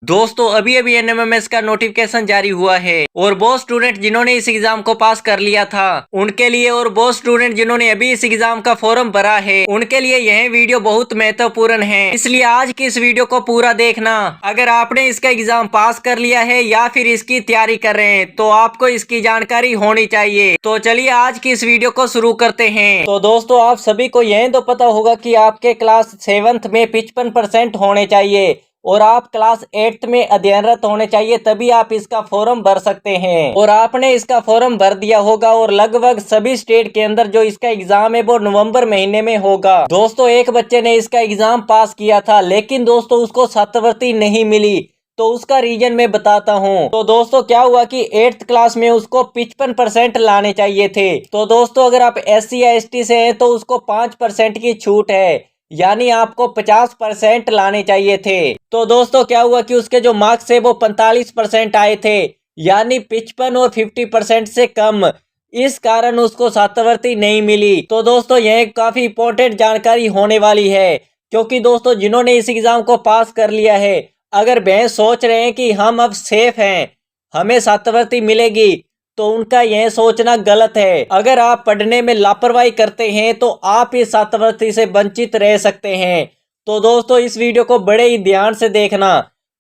दोस्तों अभी अभी एनएमएमएस का नोटिफिकेशन जारी हुआ है और वो स्टूडेंट जिन्होंने इस एग्जाम को पास कर लिया था उनके लिए और वो स्टूडेंट जिन्होंने अभी इस एग्जाम का फॉर्म भरा है उनके लिए यह वीडियो बहुत महत्वपूर्ण है। इसलिए आज की इस वीडियो को पूरा देखना। अगर आपने इसका एग्जाम पास कर लिया है या फिर इसकी तैयारी कर रहे हैं तो आपको इसकी जानकारी होनी चाहिए। तो चलिए आज की इस वीडियो को शुरू करते हैं। तो दोस्तों आप सभी को यह तो पता होगा कि आपके क्लास 7th में 55% होने चाहिए और आप क्लास 8th में अध्ययनरत होने चाहिए, तभी आप इसका फॉर्म भर सकते हैं। और आपने इसका फॉर्म भर दिया होगा और लगभग सभी स्टेट के अंदर जो इसका एग्जाम है वो नवंबर महीने में होगा। दोस्तों एक बच्चे ने इसका एग्जाम पास किया था लेकिन दोस्तों उसको छात्रवृत्ति नहीं मिली, तो उसका रीजन मैं बताता हूँ। तो दोस्तों क्या हुआ कि 8th क्लास में उसको 55% लाने चाहिए थे। तो दोस्तों अगर आप SC या ST से हैं तो उसको 5% की छूट है, यानी आपको 50% लाने चाहिए थे। तो दोस्तों क्या हुआ कि उसके जो मार्क्स है वो 45% आए थे, यानी 55 और 50% से कम। इस कारण उसको छात्रवृत्ति नहीं मिली। तो दोस्तों यह काफी इंपॉर्टेंट जानकारी होने वाली है, क्योंकि दोस्तों जिन्होंने इस एग्जाम को पास कर लिया है, अगर वह सोच रहे हैं कि हम अब सेफ हैं, हमें छात्रवृत्ति मिलेगी, तो उनका यह सोचना गलत है। अगर आप पढ़ने में लापरवाही करते हैं तो आप इस छात्रवृत्ति से वंचित रह सकते हैं। तो दोस्तों इस वीडियो को बड़े ही ध्यान से देखना।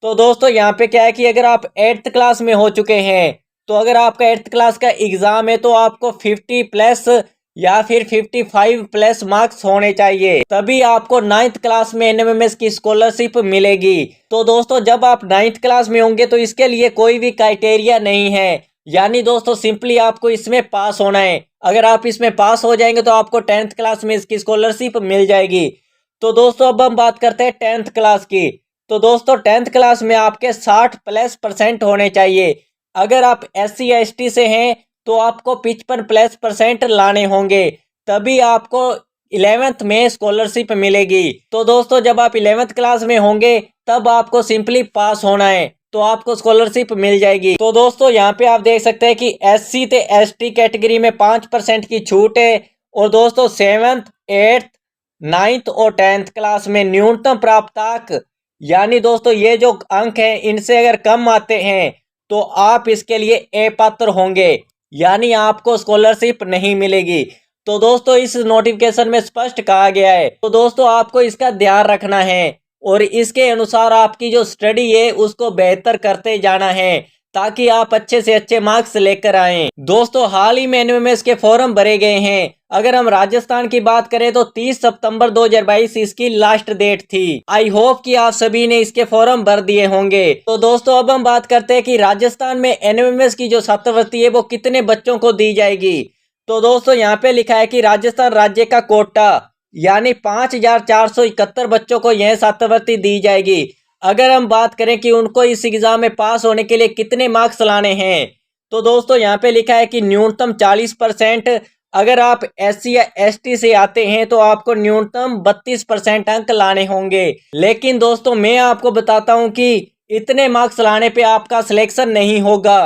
तो दोस्तों यहाँ पे क्या है कि अगर आप 8th क्लास में हो चुके हैं तो अगर आपका 8th क्लास का एग्जाम है तो आपको 50 प्लस या फिर 55 प्लस मार्क्स होने चाहिए, तभी आपको 9th क्लास में एनएमएमएस की स्कॉलरशिप मिलेगी। तो दोस्तों जब आप 9th क्लास में होंगे तो इसके लिए कोई भी क्राइटेरिया नहीं है, यानी दोस्तों सिंपली आपको इसमें पास होना है। अगर आप इसमें पास हो जाएंगे तो आपको 10th क्लास में इसकी स्कॉलरशिप मिल जाएगी। तो दोस्तों अब हम बात करते हैं 10th क्लास की। तो दोस्तों 10th क्लास में आपके 60+ होने चाहिए। अगर आप SC या ST से हैं तो आपको 55+ लाने होंगे, तभी आपको 11th में स्कॉलरशिप मिलेगी। तो दोस्तों जब आप 11th क्लास में होंगे तब आपको सिंपली पास होना है, तो आपको स्कॉलरशिप मिल जाएगी। तो दोस्तों यहाँ पे आप देख सकते हैं कि SC ते ST कैटेगरी में 5% की छूट है। और दोस्तों 7th 8th 9th और 10th क्लास में न्यूनतम प्राप्तांक, यानी दोस्तों ये जो अंक हैं इनसे अगर कम आते हैं तो आप इसके लिए अपात्र होंगे, यानी आपको स्कॉलरशिप नहीं मिलेगी। तो दोस्तों इस नोटिफिकेशन में स्पष्ट कहा गया है, तो दोस्तों आपको इसका ध्यान रखना है और इसके अनुसार आपकी जो स्टडी है उसको बेहतर करते जाना है, ताकि आप अच्छे से अच्छे मार्क्स लेकर आएं। दोस्तों हाल ही में एनएमएमएस के फॉर्म भरे गए हैं। अगर हम राजस्थान की बात करें तो 30 सितंबर 2022 इसकी लास्ट डेट थी। आई होप कि आप सभी ने इसके फॉर्म भर दिए होंगे। तो दोस्तों अब हम बात करते हैं कि राजस्थान में एनएमएमएस की जो छात्रवृत्ति है वो कितने बच्चों को दी जाएगी। तो दोस्तों यहाँ पे लिखा है कि राजस्थान राज्य का कोटा, यानी 5471 बच्चों को यह छात्रवृत्ति दी जाएगी। अगर हम बात करें कि उनको इस एग्जाम में पास होने के लिए कितने मार्क्स लाने हैं, तो दोस्तों यहाँ पे लिखा है कि न्यूनतम 40%। अगर आप SC या ST से आते हैं तो आपको न्यूनतम 32% अंक लाने होंगे। लेकिन दोस्तों मैं आपको बताता हूँ कि इतने मार्क्स लाने पे आपका सिलेक्शन नहीं होगा,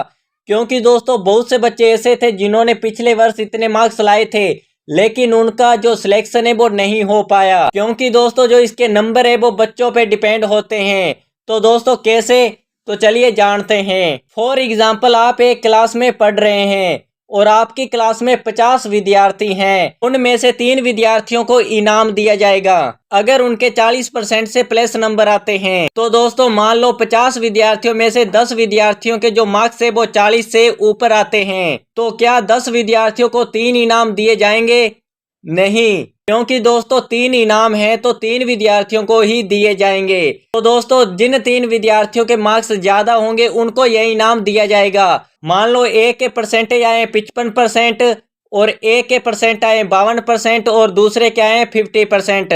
क्योंकि दोस्तों बहुत से बच्चे ऐसे थे जिन्होंने पिछले वर्ष इतने मार्क्स लाए थे लेकिन उनका जो सिलेक्शन है वो नहीं हो पाया, क्योंकि दोस्तों जो इसके नंबर है वो बच्चों पे डिपेंड होते हैं। तो दोस्तों कैसे, तो चलिए जानते हैं। फॉर एग्जाम्पल आप एक क्लास में पढ़ रहे हैं और आपकी क्लास में 50 विद्यार्थी हैं, उनमें से 3 विद्यार्थियों को इनाम दिया जाएगा अगर उनके 40% से प्लस नंबर आते हैं। तो दोस्तों मान लो 50 विद्यार्थियों में से 10 विद्यार्थियों के जो मार्क्स है वो 40 से ऊपर आते हैं, तो क्या 10 विद्यार्थियों को 3 इनाम दिए जाएंगे? नहीं, क्योंकि दोस्तों 3 इनाम हैं तो 3 विद्यार्थियों को ही दिए जाएंगे। तो दोस्तों जिन 3 विद्यार्थियों के मार्क्स ज्यादा होंगे उनको यह इनाम दिया जाएगा। मान लो एक के परसेंटेज आए 55% और एक के परसेंट आए 52% और दूसरे क्या आए 50%।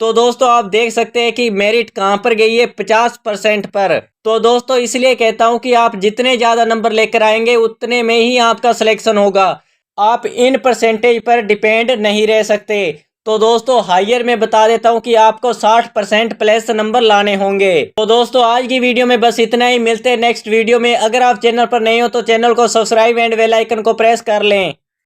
तो दोस्तों आप देख सकते हैं कि मेरिट कहाँ पर गई है, 50% पर। तो दोस्तों इसलिए कहता हूँ कि आप जितने ज्यादा नंबर लेकर आएंगे उतने में ही आपका सिलेक्शन होगा, आप इन परसेंटेज पर डिपेंड नहीं रह सकते। तो दोस्तों हायर में बता देता हूं कि आपको 60% प्लस नंबर लाने होंगे। तो दोस्तों आज की वीडियो में बस इतना ही, मिलते हैं नेक्स्ट वीडियो में। अगर आप चैनल पर नए हो तो चैनल को सब्सक्राइब एंड बेल आइकन को प्रेस कर लें।